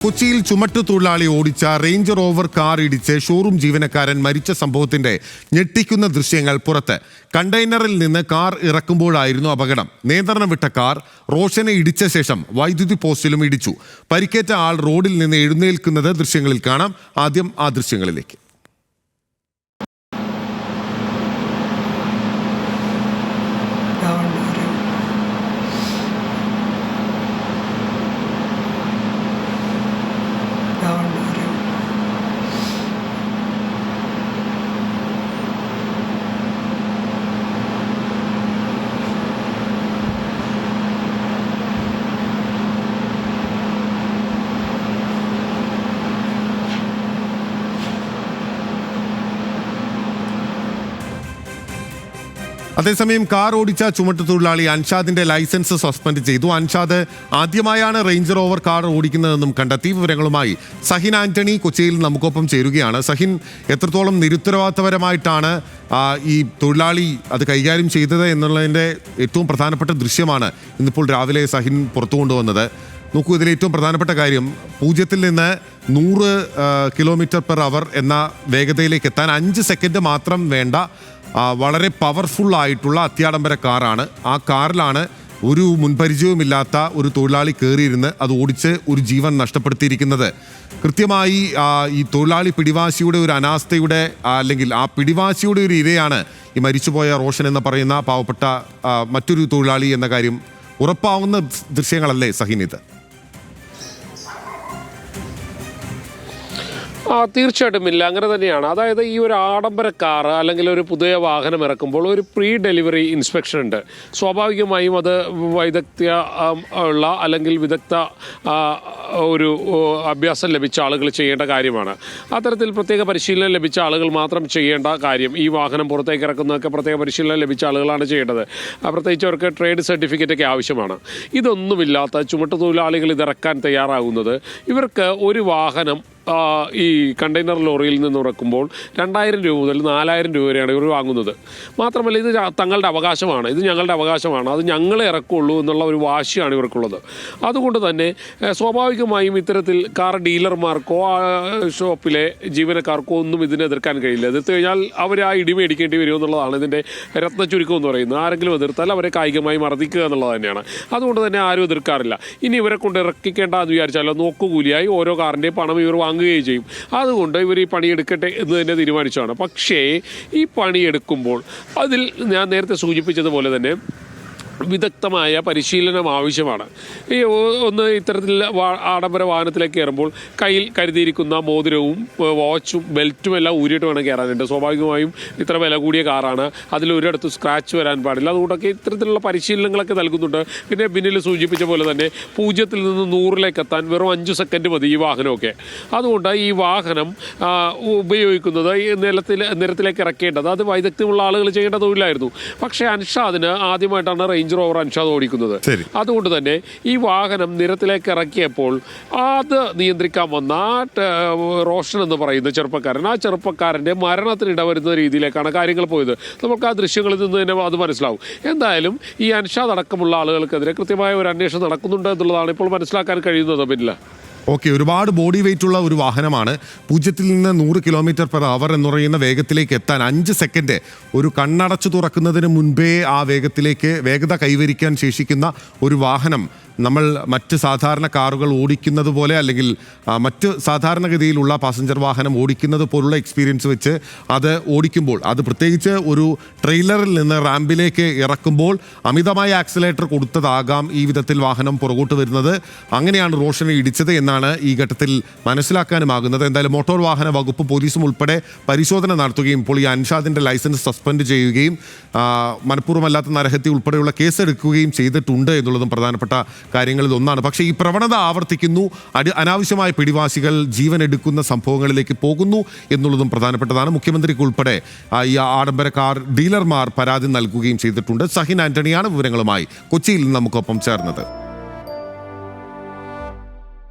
കൊച്ചിയിൽ ചുമട്ടുതൊഴിലാളി ഓടിച്ച range rover car ഇടിച്ച് ഷോറൂം ജീവനക്കാരൻ മരിച്ച സംഭവത്തിന്റെ ഞെട്ടിക്കുന്ന ദൃശ്യങ്ങൾ പുറത്ത്. കണ്ടെയ്നറിൽ നിന്ന് കാർ ഇറക്കുമ്പോഴായിരുന്നു അപകടം. നിയന്ത്രണം വിട്ട കാർ റോഷനെ ഇടിച്ച ശേഷം വൈദ്യുതി പോസ്റ്റിലും ഇടിച്ചു. പരിക്കേറ്റ ആൾ റോഡിൽ നിന്ന് എഴുന്നേൽക്കുന്നത് ദൃശ്യങ്ങളിൽ കാണാം. ആദ്യം ആ ദൃശ്യങ്ങളിലേക്ക്. അതേസമയം കാർ ഓടിച്ച ചുമട്ടുതൊഴിലാളി അൻഷാദിന്റെ ലൈസൻസ് സസ്പെൻഡ് ചെയ്തു. അൻഷാദ് ആദ്യമായാണ് റേഞ്ച് റോവർ കാർ ഓടിക്കുന്നതെന്നും കണ്ടെത്തി. വിവരങ്ങളുമായി സഹിൻ ആന്റണി കൊച്ചിയിൽ നമുക്കൊപ്പം ചേരുകയാണ്. സഹിൻ, എത്രത്തോളം നിരുത്തരവാദിത്തപരമായിട്ടാണ് ഈ തൊഴിലാളി അത് കൈകാര്യം ചെയ്തത് എന്നുള്ളതിൻ്റെ ഏറ്റവും പ്രധാനപ്പെട്ട ദൃശ്യമാണ് ഇന്നിപ്പോൾ രാവിലെ സഹിൻ പുറത്തു കൊണ്ടുവന്നത്. നോക്കൂ, ഇതിൽ ഏറ്റവും പ്രധാനപ്പെട്ട കാര്യം 0 നിന്ന് 100 km/h എന്ന വേഗതയിലേക്ക് എത്താൻ 5 സെക്കൻഡ് മാത്രം വേണ്ട വളരെ പവർഫുൾ ആയിട്ടുള്ള അത്യാഡംബര കാറാണ്. ആ കാറിലാണ് ഒരു മുൻപരിചയവുമില്ലാത്ത ഒരു തൊഴിലാളി കയറിയിരുന്ന് അത് ഓടിച്ച് ഒരു ജീവൻ നഷ്ടപ്പെടുത്തിയിരിക്കുന്നത്. കൃത്യമായി ഈ തൊഴിലാളി പിടിവാശിയുടെ ഒരു അനാസ്ഥയുടെ അല്ലെങ്കിൽ ആ പിടിവാശിയുടെ ഒരു ഇരയാണ് ഈ മരിച്ചുപോയ റോഷൻ എന്ന് പറയുന്ന പാവപ്പെട്ട മറ്റൊരു തൊഴിലാളി എന്ന കാര്യം ഉറപ്പാവുന്ന ദൃശ്യങ്ങളല്ലേ സഹിൻ ഇത്? തീർച്ചയായിട്ടും ഇല്ല, അങ്ങനെ തന്നെയാണ്. അതായത് ഈ ഒരു ആഡംബര കാർ അല്ലെങ്കിൽ ഒരു പുതിയ വാഹനം ഇറക്കുമ്പോൾ ഒരു പ്രീ ഡെലിവറി ഇൻസ്പെക്ഷൻ ഉണ്ട്. സ്വാഭാവികമായും അത് ഉള്ള അല്ലെങ്കിൽ വിദഗ്ധ ഒരു അഭ്യാസം ലഭിച്ച ആളുകൾ ചെയ്യേണ്ട കാര്യമാണ്. അത്തരത്തിൽ പ്രത്യേക പരിശീലനം ലഭിച്ച ആളുകൾ മാത്രം ചെയ്യേണ്ട കാര്യം. ഈ വാഹനം പുറത്തേക്ക് ഇറക്കുന്നതൊക്കെ പ്രത്യേക പരിശീലനം ലഭിച്ച ആളുകളാണ് ചെയ്യേണ്ടത്. പ്രത്യേകിച്ച് അവർക്ക് ട്രേഡ് സർട്ടിഫിക്കറ്റൊക്കെ ആവശ്യമാണ്. ഇതൊന്നുമില്ലാത്ത ചുമട്ടുതൊഴിലാളികൾ ഇതിറക്കാൻ തയ്യാറാകുന്നത് ഇവർക്ക് ഒരു വാഹനം ഈ കണ്ടെയ്നർ ലോറിയിൽ നിന്ന് ഇറക്കുമ്പോൾ 2000 രൂപ മുതൽ 4000 രൂപ വരെയാണ് ഇവർ വാങ്ങുന്നത്. മാത്രമല്ല, ഇത് തങ്ങളുടെ അവകാശമാണ്, ഇത് ഞങ്ങളുടെ അവകാശമാണ്, അത് ഞങ്ങളെ ഇറക്കുള്ളൂ എന്നുള്ള ഒരു വാശിയാണ് ഇവർക്കുള്ളത്. അതുകൊണ്ട് തന്നെ സ്വാഭാവികമായും ഇത്തരത്തിൽ കാർ ഡീലർമാർക്കോ ഷോപ്പിലെ ജീവനക്കാർക്കോ ഒന്നും ഇതിനെ എതിർക്കാൻ കഴിയില്ല. എതിർത്ത് കഴിഞ്ഞാൽ അവർ ആ ഇടി മേടിക്കേണ്ടി വരും എന്നുള്ളതാണ് ഇതിൻ്റെ രത്നച്ചുരുക്കം എന്ന് പറയുന്നത്. ആരെങ്കിലും എതിർത്താൽ അവരെ കായികമായി മർദ്ദിക്കുക എന്നുള്ളത് തന്നെയാണ്. അതുകൊണ്ട് തന്നെ ആരും എതിർക്കാറില്ല. ഇനി ഇവരെ കൊണ്ട് ഇറക്കിക്കേണ്ട എന്ന് വിചാരിച്ചാലോ നോക്കുകൂലിയായി ഓരോ കാറിൻ്റെയും പണം ഇവർ വാങ്ങുകയും ചെയ്യും. അതുകൊണ്ട് ഇവർ ഈ പണിയെടുക്കട്ടെ എന്ന് തന്നെ തീരുമാനിച്ചതാണ്. പക്ഷേ ഈ പണിയെടുക്കുമ്പോൾ അതിൽ ഞാൻ നേരത്തെ സൂചിപ്പിച്ചതുപോലെ തന്നെ വിദഗ്ധമായ പരിശീലനം ആവശ്യമാണ്. ഈ ഒന്ന് ഇത്തരത്തിൽ ആഡംബര വാഹനത്തിലേക്ക് കയറുമ്പോൾ കയ്യിൽ കരുതിയിരിക്കുന്ന മോതിരവും വാച്ചും ബെൽറ്റും എല്ലാം ഊരിയിട്ട് വേണം കയറാനുണ്ട്. സ്വാഭാവികമായും ഇത്ര വില കൂടിയ കാറാണ്, അതിലൊരിടത്ത് സ്ക്രാച്ച് വരാൻ പാടില്ല. അതുകൊണ്ടൊക്കെ ഇത്തരത്തിലുള്ള പരിശീലനങ്ങളൊക്കെ നൽകുന്നുണ്ട്. പിന്നെ പിന്നിൽ സൂചിപ്പിച്ച പോലെ തന്നെ 0 നിന്ന് 100 എത്താൻ വെറും 5 സെക്കൻഡ് മതി ഈ വാഹനമൊക്കെ. അതുകൊണ്ട് ഈ വാഹനം ഉപയോഗിക്കുന്നത് ഈ നിരത്തിലേക്ക് ഇറക്കേണ്ടത് അത് വൈദഗ്ധ്യമുള്ള ആളുകൾ ചെയ്യേണ്ട തൊഴിലായിരുന്നു. പക്ഷേ അൻഷാദിന് ആദ്യമായിട്ടാണ് റേഞ്ച് റോവർ അൻഷാദ് ഓടിക്കുന്നത്. അതുകൊണ്ട് തന്നെ ഈ വാഹനം നിരത്തിലേക്ക് ഇറക്കിയപ്പോൾ അത് നിയന്ത്രിക്കാൻ വന്ന റോഷൻ എന്ന് പറയുന്ന ചെറുപ്പക്കാരൻ, ആ ചെറുപ്പക്കാരൻ്റെ മരണത്തിനിട വരുന്ന രീതിയിലേക്കാണ് കാര്യങ്ങൾ പോയത്. നമുക്ക് ആ ദൃശ്യങ്ങളിൽ നിന്ന് തന്നെ അത് മനസ്സിലാവും. എന്തായാലും ഈ അൻഷാദ് അടക്കമുള്ള ആളുകൾക്കെതിരെ കൃത്യമായ ഒരു അന്വേഷണം നടക്കുന്നുണ്ട് എന്നുള്ളതാണ് ഇപ്പോൾ മനസ്സിലാക്കാൻ കഴിയുന്നത്. പിന്നെ ഓക്കെ, ഒരുപാട് ബോഡി വെയിറ്റ് ഉള്ള ഒരു വാഹനമാണ്. 0 നിന്ന് 100 km/h എന്ന് പറയുന്ന വേഗത്തിലേക്ക് എത്താൻ 5 സെക്കൻഡ്, ഒരു കണ്ണടച്ചു തുറക്കുന്നതിന് മുൻപേ ആ വേഗത കൈവരിക്കാൻ ശേഷിക്കുന്ന ഒരു വാഹനം നമ്മൾ മറ്റ് സാധാരണ കാറുകൾ ഓടിക്കുന്നത് പോലെ അല്ലെങ്കിൽ മറ്റ് സാധാരണഗതിയിലുള്ള പാസഞ്ചർ വാഹനം ഓടിക്കുന്നത് പോലുള്ള എക്സ്പീരിയൻസ് വെച്ച് അത് ഓടിക്കുമ്പോൾ, അത് പ്രത്യേകിച്ച് ഒരു ട്രെയിലറിൽ നിന്ന് റാമ്പിലേക്ക് ഇറക്കുമ്പോൾ അമിതമായ ആക്സിലേറ്റർ കൊടുത്തതാകാം ഈ വിധത്തിൽ വാഹനം പുറകോട്ട് വരുന്നത്. അങ്ങനെയാണ് റോഷനെ ഇടിച്ചത് എന്നാണ് ഈ ഘട്ടത്തിൽ മനസ്സിലാക്കാനുമാകുന്നത്. എന്തായാലും മോട്ടോർ വാഹന വകുപ്പ് പോലീസും ഉൾപ്പെടെ പരിശോധന നടത്തുകയും ഇപ്പോൾ ഈ അൻഷാദിൻ്റെ ലൈസൻസ് സസ്പെൻഡ് ചെയ്യുകയും മനഃപൂർവ്വമല്ലാത്ത നരഹത്യ ഉൾപ്പെടെയുള്ള കേസെടുക്കുകയും ചെയ്തിട്ടുണ്ട് എന്നുള്ളതും പ്രധാനപ്പെട്ട കാര്യങ്ങളിൽ ഒന്നാണ്. പക്ഷേ ഈ പ്രവണത ആവർത്തിക്കുന്നു, അനാവശ്യമായ പിടിവാശികൾ ജീവൻ എടുക്കുന്ന സംഭവങ്ങളിലേക്ക് പോകുന്നു എന്നുള്ളതും പ്രധാനപ്പെട്ടതാണ്. മുഖ്യമന്ത്രിക്ക് ഉൾപ്പെടെ ഈ ആഡംബര കാർ ഡീലർമാർ പരാതി നൽകുകയും ചെയ്തിട്ടുണ്ട്. സഹിൻ ആന്റണിയാണ് വിവരങ്ങളുമായി കൊച്ചിയിൽ നമുക്കൊപ്പം ചേർന്നത്.